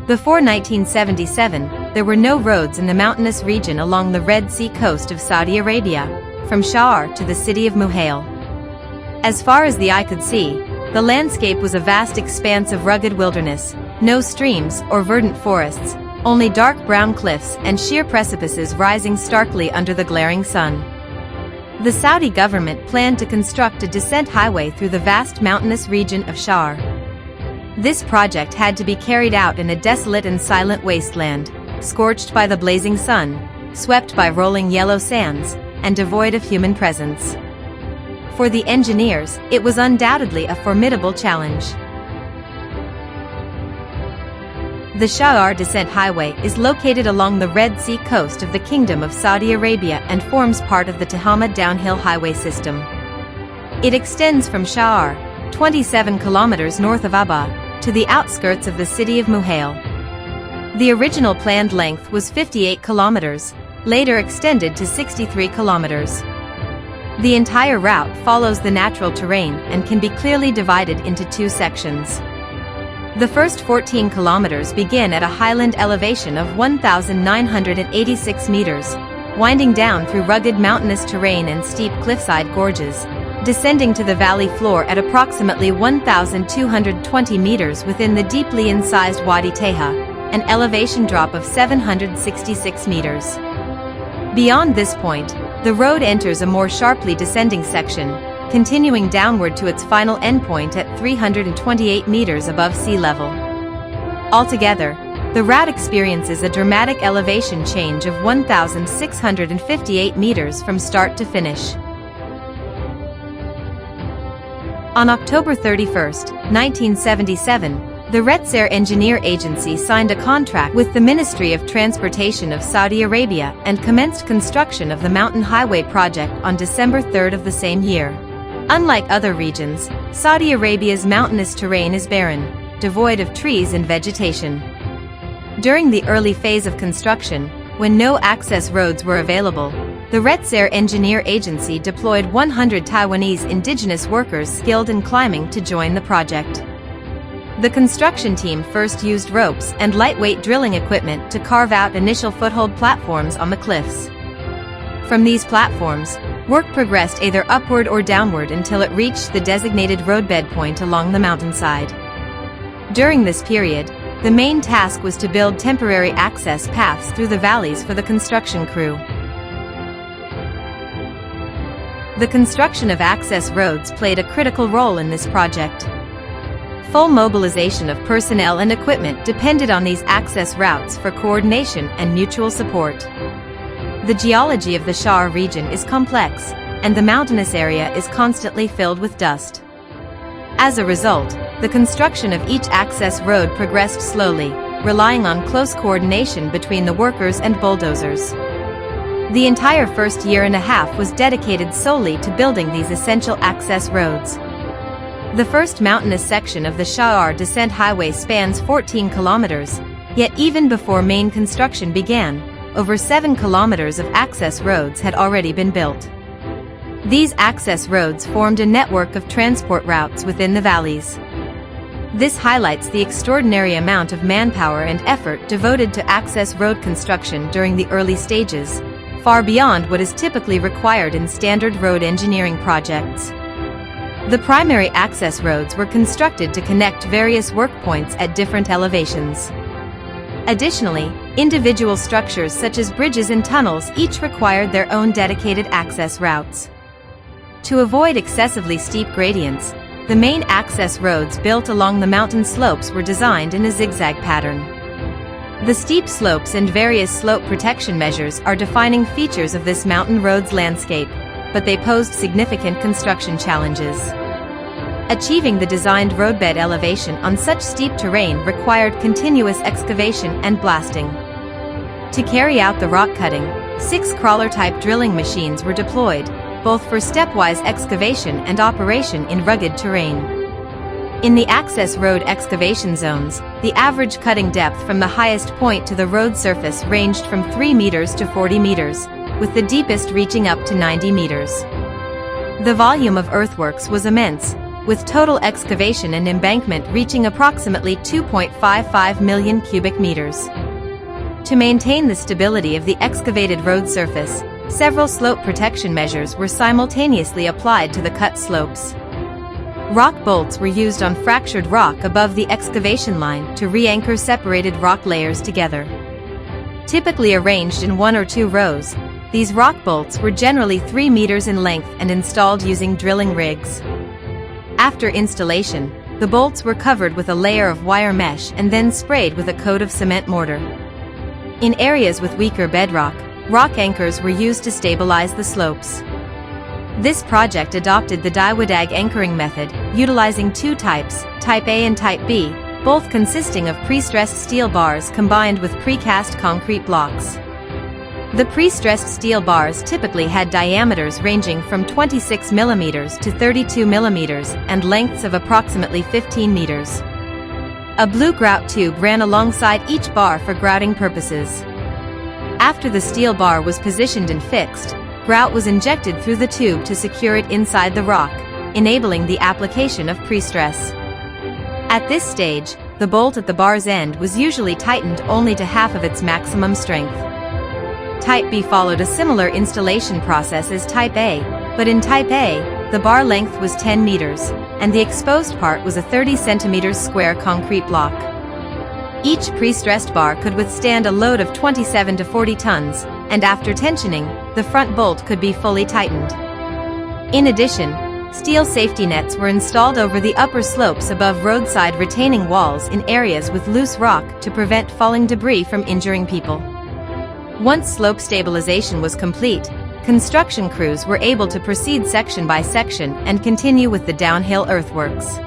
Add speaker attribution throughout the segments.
Speaker 1: Before 1977, there were no roads in the mountainous region along the Red Sea coast of Saudi Arabia, from Sha'ar to the city of Muhail. As far as the eye could see, the landscape was a vast expanse of rugged wilderness, no streams or verdant forests, only dark brown cliffs and sheer precipices rising starkly under the glaring sun. The Saudi government planned to construct a descent highway through the vast mountainous region of Sha'ar. This project had to be carried out in a desolate and silent wasteland, scorched by the blazing sun, swept by rolling yellow sands, and devoid of human presence. For the engineers, it was undoubtedly a formidable challenge. The Sha'ar Descent Highway is located along the Red Sea coast of the Kingdom of Saudi Arabia and forms part of the Tihama downhill highway system. It extends from Sha'ar, 27 kilometers north of Abha, to the outskirts of the city of Muhail. The original planned length was 58 kilometers, later extended to 63 kilometers. The entire route follows the natural terrain and can be clearly divided into two sections. The first 14 kilometers begin at a highland elevation of 1,986 meters, winding down through rugged mountainous terrain and steep cliffside gorges, descending to the valley floor at approximately 1,220 meters within the deeply incised Wadi Teha, an elevation drop of 766 meters. Beyond this point, the road enters a more sharply descending section, continuing downward to its final endpoint at 328 meters above sea level. Altogether, the route experiences a dramatic elevation change of 1,658 meters from start to finish. On October 31, 1977, the RSEA Engineer Agency signed a contract with the Ministry of Transportation of Saudi Arabia and commenced construction of the Mountain Highway project on December 3 of the same year. Unlike other regions, Saudi Arabia's mountainous terrain is barren, devoid of trees and vegetation. During the early phase of construction, when no access roads were available, the RSEA Engineer Agency deployed 100 Taiwanese indigenous workers skilled in climbing to join the project. The construction team first used ropes and lightweight drilling equipment to carve out initial foothold platforms on the cliffs. From these platforms, work progressed either upward or downward until it reached the designated roadbed point along the mountainside. During this period, the main task was to build temporary access paths through the valleys for the construction crew. The construction of access roads played a critical role in this project. Full mobilization of personnel and equipment depended on these access routes for coordination and mutual support. The geology of the Sha'ar region is complex, and the mountainous area is constantly filled with dust. As a result, the construction of each access road progressed slowly, relying on close coordination between the workers and bulldozers. The entire first year and a half was dedicated solely to building these essential access roads. The first mountainous section of the Sha'ar Descent Highway spans 14 kilometers, yet even before main construction began, over 7 kilometers of access roads had already been built. These access roads formed a network of transport routes within the valleys. This highlights the extraordinary amount of manpower and effort devoted to access road construction during the early stages, far beyond what is typically required in standard road engineering projects. The primary access roads were constructed to connect various work points at different elevations. Additionally, individual structures such as bridges and tunnels each required their own dedicated access routes. To avoid excessively steep gradients, the main access roads built along the mountain slopes were designed in a zigzag pattern. The steep slopes and various slope protection measures are defining features of this mountain roads landscape, but they posed significant construction challenges. Achieving the designed roadbed elevation on such steep terrain required continuous excavation and blasting. To carry out the rock cutting, 6 crawler-type drilling machines were deployed, both for stepwise excavation and operation in rugged terrain. In the access road excavation zones, the average cutting depth from the highest point to the road surface ranged from 3 meters to 40 meters, with the deepest reaching up to 90 meters. The volume of earthworks was immense, with total excavation and embankment reaching approximately 2.55 million cubic meters. To maintain the stability of the excavated road surface, several slope protection measures were simultaneously applied to the cut slopes. Rock bolts were used on fractured rock above the excavation line to re-anchor separated rock layers together. Typically arranged in 1 or 2 rows, these rock bolts were generally 3 meters in length and installed using drilling rigs. After installation, the bolts were covered with a layer of wire mesh and then sprayed with a coat of cement mortar. In areas with weaker bedrock, rock anchors were used to stabilize the slopes. This project adopted the Daiwadag anchoring method, utilizing 2 types, Type A and Type B, both consisting of pre-stressed steel bars combined with precast concrete blocks. The pre-stressed steel bars typically had diameters ranging from 26 mm to 32 mm and lengths of approximately 15 meters. A blue grout tube ran alongside each bar for grouting purposes. After the steel bar was positioned and fixed, grout was injected through the tube to secure it inside the rock, enabling the application of pre-stress. At this stage, the bolt at the bar's end was usually tightened only to half of its maximum strength. Type B followed a similar installation process as Type A, but in Type A, the bar length was 10 meters, and the exposed part was a 30 centimeters square concrete block. Each pre-stressed bar could withstand a load of 27 to 40 tons, and after tensioning, the front bolt could be fully tightened. In addition, steel safety nets were installed over the upper slopes above roadside retaining walls in areas with loose rock to prevent falling debris from injuring people. Once slope stabilization was complete, construction crews were able to proceed section by section and continue with the downhill earthworks.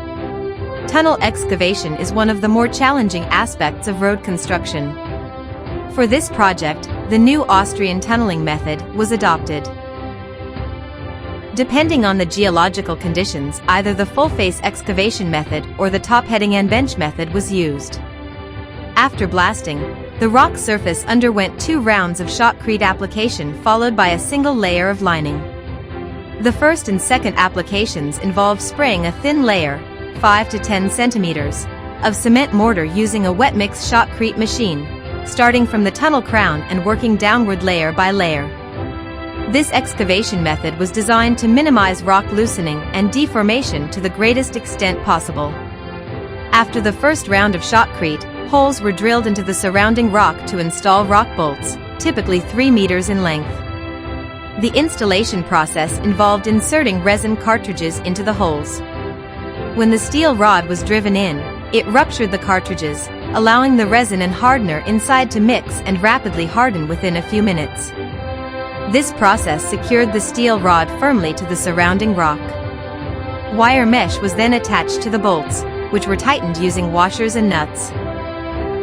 Speaker 1: Tunnel excavation is one of the more challenging aspects of road construction. For this project, the new Austrian tunneling method was adopted. Depending on the geological conditions, either the full-face excavation method or the top-heading and bench method was used. After blasting, the rock surface underwent 2 rounds of shotcrete application followed by a single layer of lining. The first and second applications involved spraying a thin layer, 5 to 10 centimeters, of cement mortar using a wet mix shotcrete machine, starting from the tunnel crown and working downward layer by layer. This excavation method was designed to minimize rock loosening and deformation to the greatest extent possible. After the first round of shotcrete, holes were drilled into the surrounding rock to install rock bolts, typically 3 meters in length. The installation process involved inserting resin cartridges into the holes. When the steel rod was driven in, it ruptured the cartridges, allowing the resin and hardener inside to mix and rapidly harden within a few minutes. This process secured the steel rod firmly to the surrounding rock. Wire mesh was then attached to the bolts, which were tightened using washers and nuts.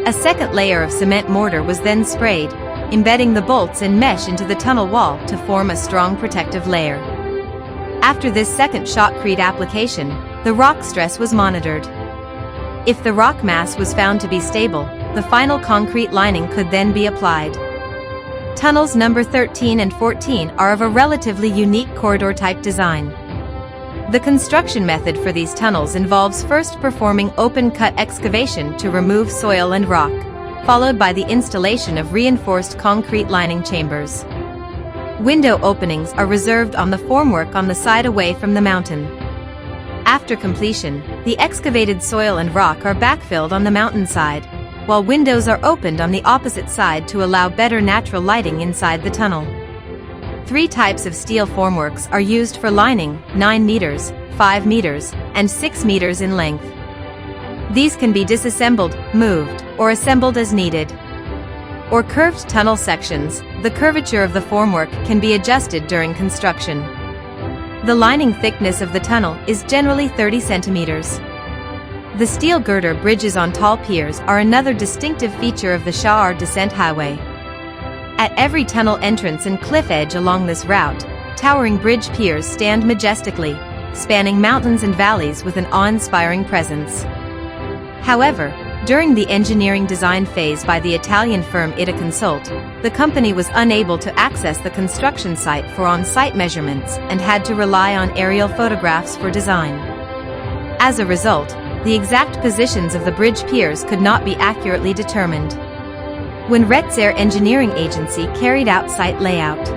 Speaker 1: A second layer of cement mortar was then sprayed, embedding the bolts and mesh into the tunnel wall to form a strong protective layer. After this second shotcrete application, the rock stress was monitored. If the rock mass was found to be stable, the final concrete lining could then be applied. Tunnels number 13 and 14 are of a relatively unique corridor-type design. The construction method for these tunnels involves first performing open-cut excavation to remove soil and rock, followed by the installation of reinforced concrete lining chambers. Window openings are reserved on the formwork on the side away from the mountain. After completion, the excavated soil and rock are backfilled on the mountainside, while windows are opened on the opposite side to allow better natural lighting inside the tunnel. 3 types of steel formworks are used for lining, 9 meters, 5 meters, and 6 meters in length. These can be disassembled, moved, or assembled as needed. Or curved tunnel sections, the curvature of the formwork can be adjusted during construction. The lining thickness of the tunnel is generally 30 centimeters. The steel girder bridges on tall piers are another distinctive feature of the Sha'ar Descent Highway. At every tunnel entrance and cliff edge along this route, towering bridge piers stand majestically, spanning mountains and valleys with an awe-inspiring presence. However, during the engineering design phase by the Italian firm ITA Consult, the company was unable to access the construction site for on-site measurements and had to rely on aerial photographs for design. As a result, the exact positions of the bridge piers could not be accurately determined. When RSEA Engineering Agency carried out site layout,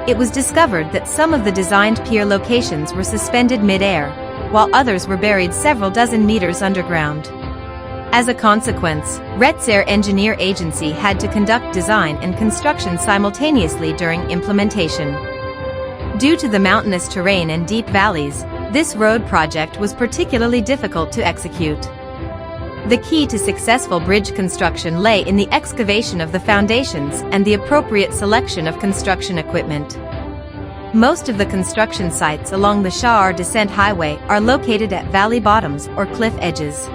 Speaker 1: it was discovered that some of the designed pier locations were suspended mid-air, while others were buried several dozen meters underground. As a consequence, RSEA Engineer Agency had to conduct design and construction simultaneously during implementation. Due to the mountainous terrain and deep valleys, this road project was particularly difficult to execute. The key to successful bridge construction lay in the excavation of the foundations and the appropriate selection of construction equipment. Most of the construction sites along the Sha'ar Descent Highway are located at valley bottoms or cliff edges.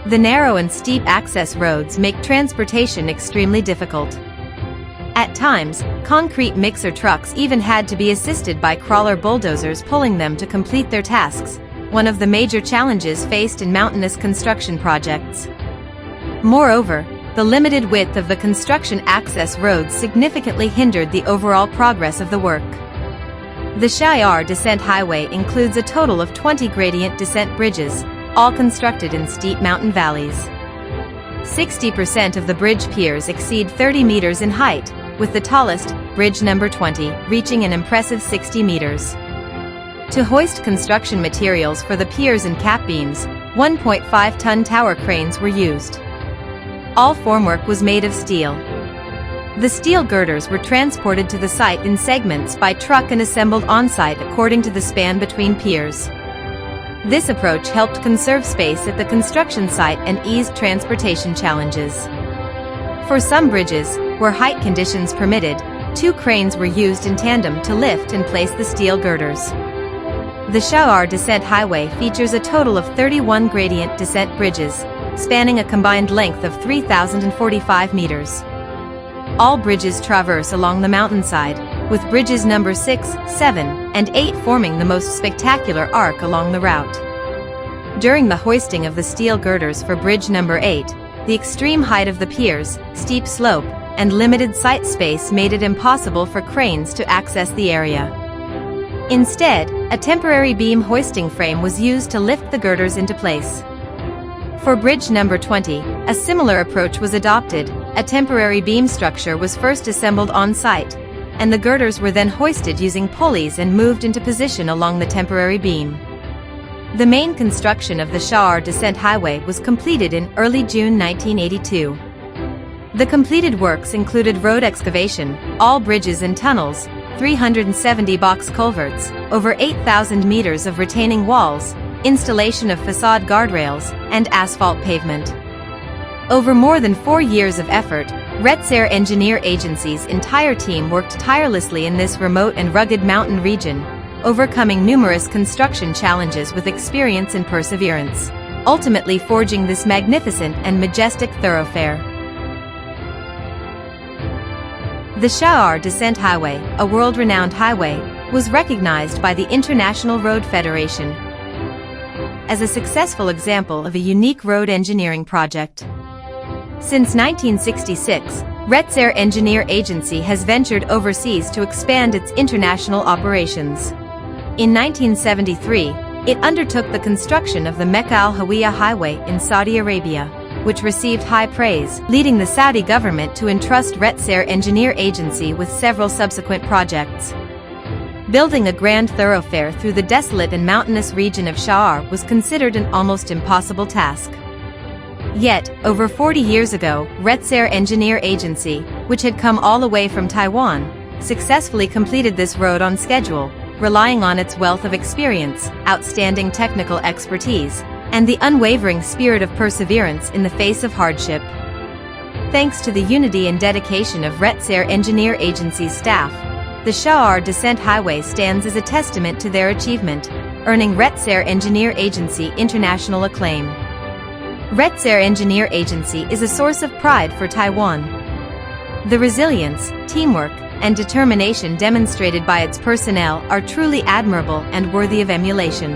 Speaker 1: The narrow and steep access roads make transportation extremely difficult. At times, concrete mixer trucks even had to be assisted by crawler bulldozers pulling them to complete their tasks, one of the major challenges faced in mountainous construction projects. Moreover, the limited width of the construction access roads significantly hindered the overall progress of the work. The Sha'ar Descent Highway includes a total of 20 gradient descent bridges, all constructed in steep mountain valleys. 60% of the bridge piers exceed 30 meters in height, with the tallest, bridge number 20, reaching an impressive 60 meters. To hoist construction materials for the piers and cap beams, 1.5-ton tower cranes were used. All formwork was made of steel. The steel girders were transported to the site in segments by truck and assembled on-site according to the span between piers. This approach helped conserve space at the construction site and eased transportation challenges. For some bridges, where height conditions permitted, 2 cranes were used in tandem to lift and place the steel girders. The Sha'ar Descent Highway features a total of 31 gradient descent bridges, spanning a combined length of 3,045 meters. All bridges traverse along the mountainside, with bridges number 6, 7, and 8 forming the most spectacular arc along the route. During the hoisting of the steel girders for bridge number 8, the extreme height of the piers, steep slope, and limited site space made it impossible for cranes to access the area. Instead, a temporary beam hoisting frame was used to lift the girders into place. For bridge number 20, a similar approach was adopted. A temporary beam structure was first assembled on site, and the girders were then hoisted using pulleys and moved into position along the temporary beam. The main construction of the Sha'ar Descent Highway was completed in early June 1982. The completed works included road excavation, all bridges and tunnels, 370 box culverts, over 8,000 meters of retaining walls, installation of facade guardrails, and asphalt pavement. Over more than 4 years of effort, RSEA Engineer Agency's entire team worked tirelessly in this remote and rugged mountain region, overcoming numerous construction challenges with experience and perseverance, ultimately forging this magnificent and majestic thoroughfare. The Sha'ar Descent Highway, a world-renowned highway, was recognized by the International Road Federation as a successful example of a unique road engineering project. Since 1966, RSEA Engineer Agency has ventured overseas to expand its international operations. In 1973, it undertook the construction of the Mecca Al-Hawiyah Highway in Saudi Arabia, which received high praise, leading the Saudi government to entrust RSEA Engineer Agency with several subsequent projects. Building a grand thoroughfare through the desolate and mountainous region of Sha'ar was considered an almost impossible task. Yet, over 40 years ago, RSEA Engineer Agency, which had come all the way from Taiwan, successfully completed this road on schedule, relying on its wealth of experience, outstanding technical expertise, and the unwavering spirit of perseverance in the face of hardship. Thanks to the unity and dedication of RSEA Engineer Agency's staff, the Sha'ar Descent Highway stands as a testament to their achievement, earning RSEA Engineer Agency international acclaim. RSEA Engineer Agency is a source of pride for Taiwan. The resilience, teamwork, and determination demonstrated by its personnel are truly admirable and worthy of emulation.